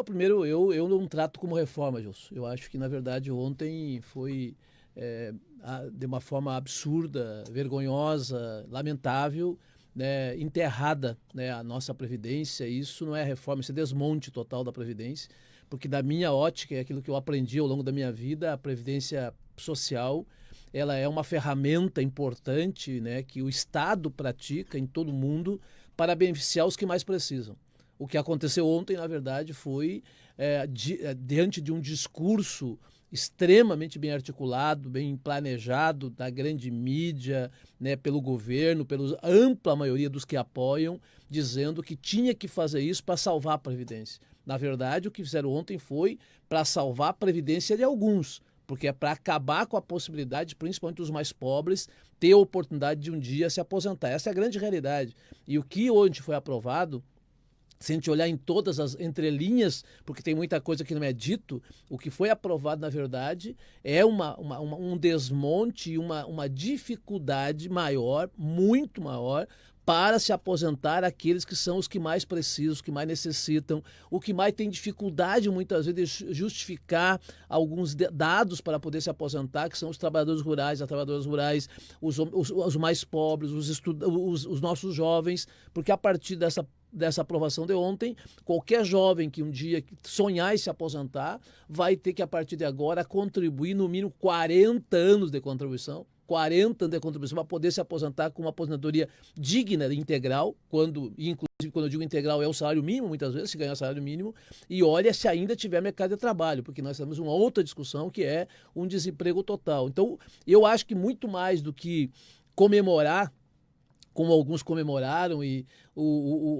Primeiro, eu não trato como reforma, Gilson. Eu acho que, na verdade, ontem foi de uma forma absurda, vergonhosa, lamentável, né, enterrada, né, a nossa Previdência. Isso não é reforma, isso é desmonte total da Previdência, porque da minha ótica, é aquilo que eu aprendi ao longo da minha vida, a Previdência Social, ela é uma ferramenta importante, né, que o Estado pratica em todo o mundo para beneficiar os que mais precisam. O que aconteceu ontem, na verdade, foi diante de um discurso extremamente bem articulado, bem planejado da grande mídia, né, pelo governo, pela ampla maioria dos que apoiam, dizendo que tinha que fazer isso para salvar a Previdência. Na verdade, o que fizeram ontem foi para salvar a Previdência de alguns, porque é para acabar com a possibilidade, principalmente dos mais pobres, ter a oportunidade de um dia se aposentar. Essa é a grande realidade. E o que hoje foi aprovado, se a gente olhar em todas as entrelinhas, porque tem muita coisa que não é dito, o que foi aprovado, na verdade, é um desmonte, uma dificuldade maior, muito maior, para se aposentar aqueles que são os que mais precisam, os que mais necessitam, o que mais tem dificuldade, muitas vezes, de justificar alguns dados para poder se aposentar, que são os trabalhadores rurais, as trabalhadoras rurais, os mais pobres, os nossos jovens, porque a partir dessa aprovação de ontem, qualquer jovem que um dia sonhar em se aposentar vai ter que, a partir de agora, contribuir no mínimo 40 anos de contribuição. 40 anos de contribuição para poder se aposentar com uma aposentadoria digna e integral, inclusive quando eu digo integral é o salário mínimo, muitas vezes, se ganhar salário mínimo, e olha se ainda tiver mercado de trabalho, porque nós temos uma outra discussão que é um desemprego total. Então, eu acho que muito mais do que comemorar, como alguns comemoraram, e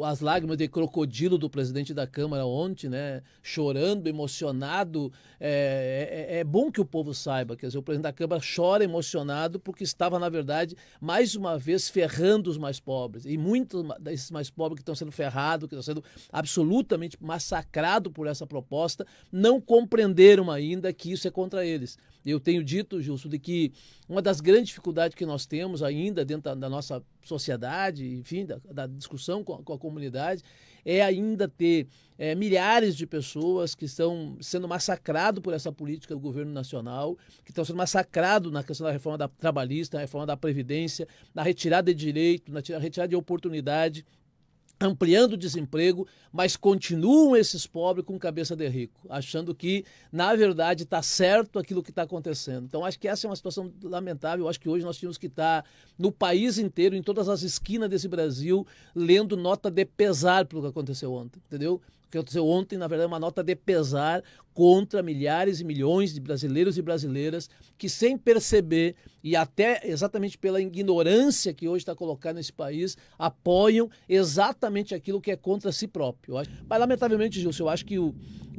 as lágrimas de crocodilo do presidente da Câmara ontem, né, chorando, emocionado. É bom que o povo saiba, quer dizer, o presidente da Câmara chora emocionado porque estava, na verdade, mais uma vez ferrando os mais pobres. E muitos desses mais pobres que estão sendo ferrados, que estão sendo absolutamente massacrados por essa proposta, não compreenderam ainda que isso é contra eles. Eu tenho dito, Gilson, de que uma das grandes dificuldades que nós temos ainda dentro da nossa sociedade, enfim, da discussão com a comunidade, é ainda ter milhares de pessoas que estão sendo massacrados por essa política do governo nacional, que estão sendo massacrados na questão da reforma trabalhista, na reforma da Previdência, na retirada de direito, na retirada de oportunidade, ampliando o desemprego, mas continuam esses pobres com cabeça de rico, achando que, na verdade, está certo aquilo que está acontecendo. Então, acho que essa é uma situação lamentável. Eu acho que hoje nós tínhamos que estar no país inteiro, em todas as esquinas desse Brasil, lendo nota de pesar pelo que aconteceu ontem, entendeu? O que aconteceu ontem, na verdade, é uma nota de pesar contra milhares e milhões de brasileiros e brasileiras que, sem perceber, e até exatamente pela ignorância que hoje está colocada nesse país, apoiam exatamente aquilo que é contra si próprio. Mas, lamentavelmente, Gilson, eu acho que o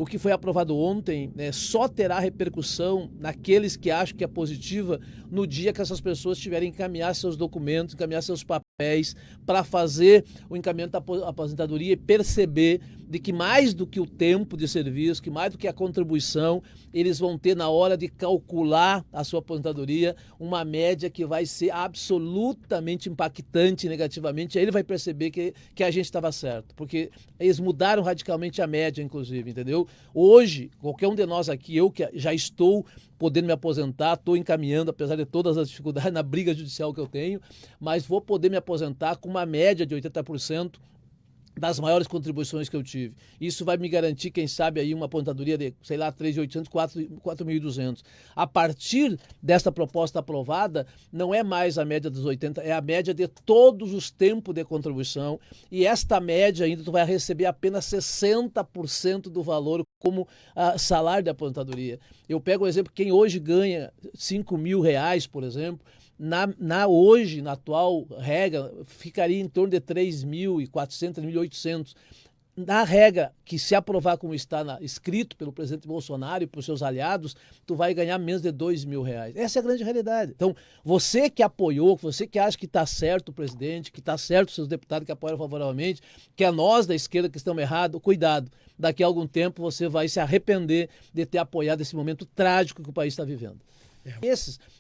que foi aprovado ontem só terá repercussão naqueles que acham que é positiva no dia que essas pessoas tiverem que encaminhar seus documentos, encaminhar seus papéis para fazer o encaminhamento da aposentadoria e perceber de que mais do que o tempo de serviço, que mais do que a contribuição, eles vão ter na hora de calcular a sua aposentadoria uma média que vai ser absolutamente impactante negativamente. Aí ele vai perceber que a gente estava certo, porque eles mudaram radicalmente a média, inclusive, entendeu? Hoje, qualquer um de nós aqui, eu que já estou podendo me aposentar, estou encaminhando, apesar de todas as dificuldades na briga judicial que eu tenho, mas vou poder me aposentar com uma média de 80% das maiores contribuições que eu tive. Isso vai me garantir, quem sabe, aí uma aposentadoria de, sei lá, 3.800, 4.200. A partir desta proposta aprovada, não é mais a média dos 80, é a média de todos os tempos de contribuição, e esta média ainda tu vai receber apenas 60% do valor como salário de aposentadoria. Eu pego o exemplo, quem hoje ganha R$ 5.000, por exemplo, hoje, na atual regra, ficaria em torno de 3.400, 3.800. Na regra, que se aprovar como está escrito pelo presidente Bolsonaro e por seus aliados, tu vai ganhar menos de R$ 2.000. Essa é a grande realidade. Então, você que apoiou, você que acha que está certo o presidente, que está certo os seus deputados que apoiam favoravelmente, que é nós da esquerda que estamos errados, cuidado. Daqui a algum tempo você vai se arrepender de ter apoiado esse momento trágico que o país está vivendo.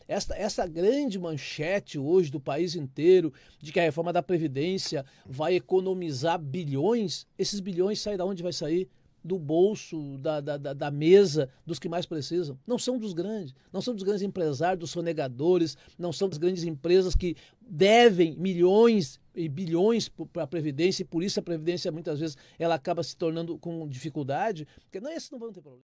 Essa grande manchete hoje do país inteiro de que a reforma da Previdência vai economizar bilhões, esses bilhões saem de onde vai sair? do bolso, da mesa dos que mais precisam. Não são dos grandes, não são dos grandes empresários, dos sonegadores, não são das grandes empresas que devem milhões e bilhões para a Previdência, e por isso a Previdência muitas vezes ela acaba se tornando com dificuldade, porque não, esses não vão ter problema.